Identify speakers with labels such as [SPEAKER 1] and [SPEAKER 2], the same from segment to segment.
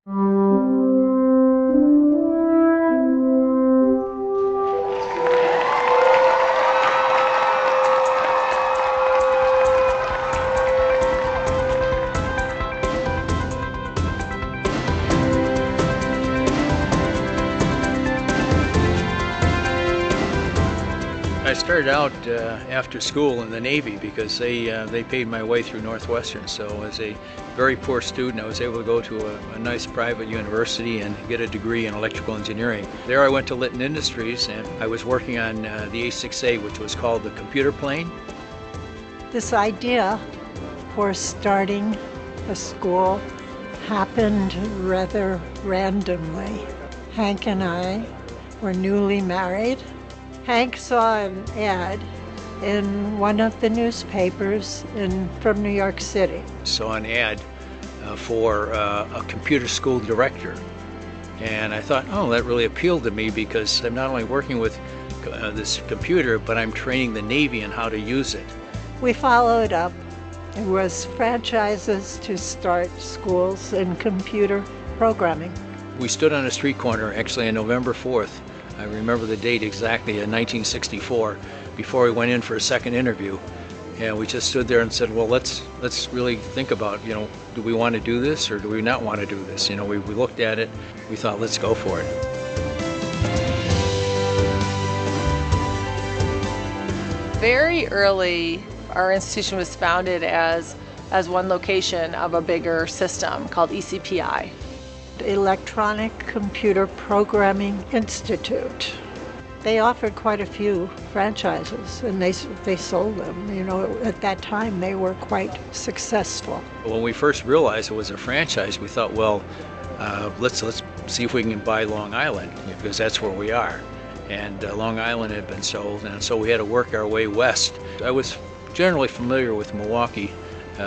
[SPEAKER 1] I started out after school in the Navy because they paid my way through Northwestern. So as a very poor student, I was able to go to a nice private university and get a degree in electrical engineering. There I went to Litton Industries and I was working on the A6A, which was called the computer plane.
[SPEAKER 2] This idea for starting a school happened rather randomly. Hank and I were newly married. Hank saw an ad in one of the newspapers from New York City.
[SPEAKER 1] Saw an ad for a computer school director. And I thought, oh, that really appealed to me because I'm not only working with this computer, but I'm training the Navy on how to use it.
[SPEAKER 2] We followed up. It was franchises to start schools in computer programming.
[SPEAKER 1] We stood on a street corner actually on November 4th. I remember the date exactly, in 1964, before we went in for a second interview. And we just stood there and said, well, let's really think about, do we want to do this or do we not want to do this? We looked at it, we thought, let's go for it.
[SPEAKER 3] Very early, our institution was founded as one location of a bigger system called ECPI.
[SPEAKER 2] Electronic Computer Programming Institute. They offered quite a few franchises and they sold them. At that time they were quite successful.
[SPEAKER 1] When we first realized it was a franchise, we thought, well, let's see if we can buy Long Island, because that's where we are. And Long Island had been sold, and so we had to work our way west. I was generally familiar with Milwaukee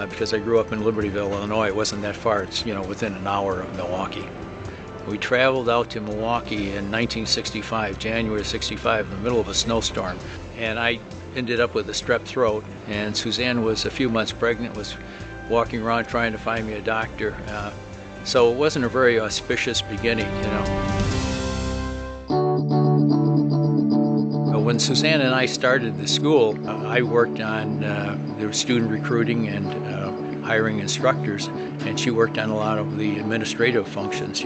[SPEAKER 1] because I grew up in Libertyville, Illinois. It wasn't that far. It's within an hour of Milwaukee. We traveled out to Milwaukee in 1965, January 65, in the middle of a snowstorm, and I ended up with a strep throat. And Suzanne was a few months pregnant, was walking around trying to find me a doctor. So it wasn't a very auspicious beginning, When Suzanne and I started the school, I worked on their student recruiting and hiring instructors, and she worked on a lot of the administrative functions,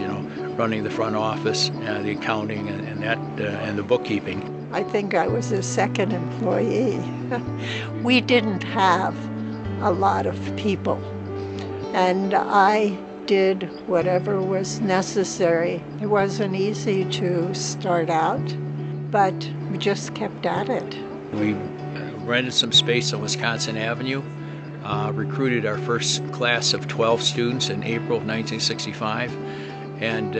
[SPEAKER 1] running the front office, the accounting, and the bookkeeping.
[SPEAKER 2] I think I was a second employee. We didn't have a lot of people, and I did whatever was necessary. It wasn't easy to start out, but we just kept at it.
[SPEAKER 1] We rented some space on Wisconsin Avenue, recruited our first class of 12 students in April of 1965, and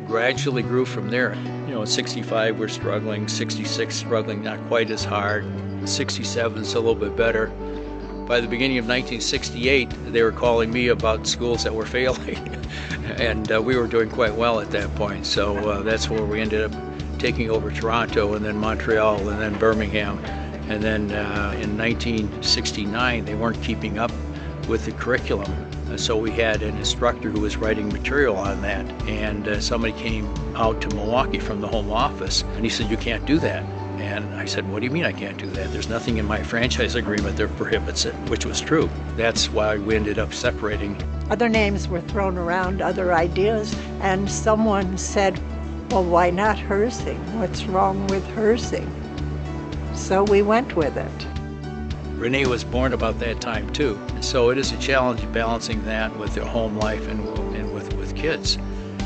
[SPEAKER 1] gradually grew from there. At 65 we're struggling, 66 struggling not quite as hard, 67 is a little bit better. By the beginning of 1968, they were calling me about schools that were failing, and we were doing quite well at that point. So that's where we ended up taking over Toronto, and then Montreal, and then Birmingham. And then in 1969, they weren't keeping up with the curriculum. So we had an instructor who was writing material on that, and somebody came out to Milwaukee from the home office, and he said, you can't do that. And I said, what do you mean I can't do that? There's nothing in my franchise agreement that prohibits it, which was true. That's why we ended up separating.
[SPEAKER 2] Other names were thrown around, other ideas, and someone said, well, why not Herzing? What's wrong with Herzing? So we went with it.
[SPEAKER 1] Renee was born about that time too. So it is a challenge balancing that with their home life and with kids.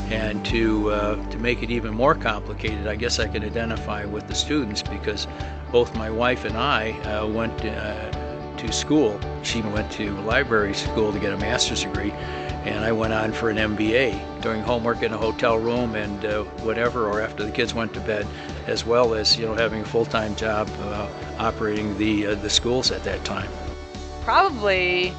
[SPEAKER 1] And to make it even more complicated, I guess I could identify with the students, because both my wife and I went to school. She went to library school to get a master's degree, and I went on for an MBA, doing homework in a hotel room and whatever, or after the kids went to bed, as well as having a full-time job operating the schools at that time.
[SPEAKER 3] Probably,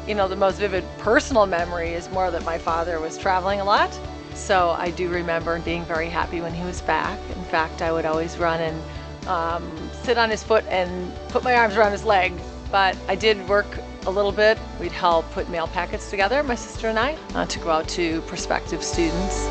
[SPEAKER 3] the most vivid personal memory is more that my father was traveling a lot. So I do remember being very happy when he was back. In fact, I would always run and sit on his foot and put my arms around his leg. But I did work a little bit. We'd help put mail packets together, my sister and I, to go out to prospective students.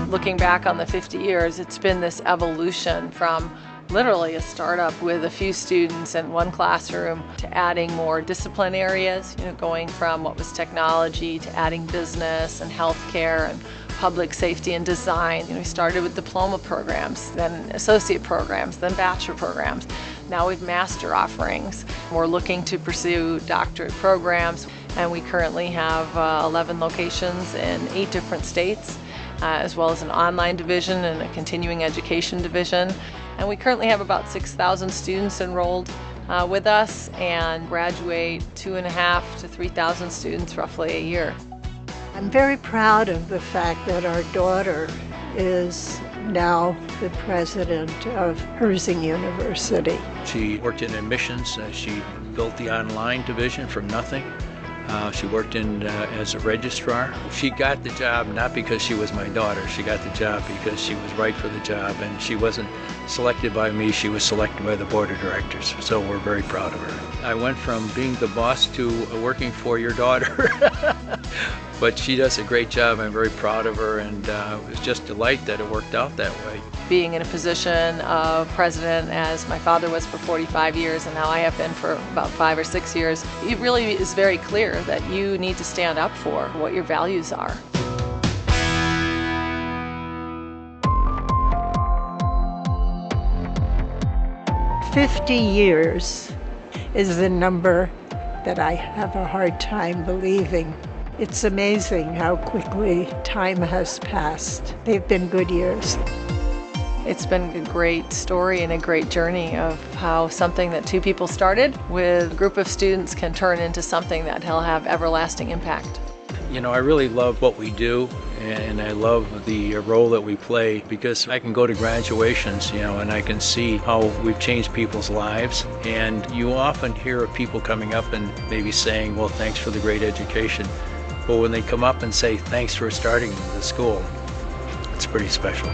[SPEAKER 3] Looking back on the 50 years, it's been this evolution from literally a startup with a few students in one classroom to adding more discipline areas, going from what was technology to adding business and healthcare and public safety and design. We started with diploma programs, then associate programs, then bachelor programs. Now we've master offerings. We're looking to pursue doctorate programs, and we currently have 11 locations in 8 different states, as well as an online division and a continuing education division. And we currently have about 6,000 students enrolled with us and graduate 2,500 to 3,000 students roughly a year.
[SPEAKER 2] I'm very proud of the fact that our daughter is now the president of Herzing University.
[SPEAKER 1] She worked in admissions. She built the online division from nothing. She worked as a registrar. She got the job not because she was my daughter. She got the job because she was right for the job, and she wasn't selected by me. She was selected by the board of directors. So we're very proud of her. I went from being the boss to working for your daughter. But she does a great job. I'm very proud of her, and it was just a delight that it worked out that way.
[SPEAKER 3] Being in a position of president, as my father was for 45 years and now I have been for about 5 or 6 years, it really is very clear that you need to stand up for what your values are. "50 years is the number that I have a hard time believing. It's amazing how quickly time has passed. They've been good years." It's been a great story and a great journey of how something that 2 people started with a group of students can turn into something that will have everlasting impact.
[SPEAKER 1] I really love what we do, and I love the role that we play, because I can go to graduations, and I can see how we've changed people's lives. And you often hear of people coming up and maybe saying, well, thanks for the great education. But when they come up and say, thanks for starting the school, it's pretty special.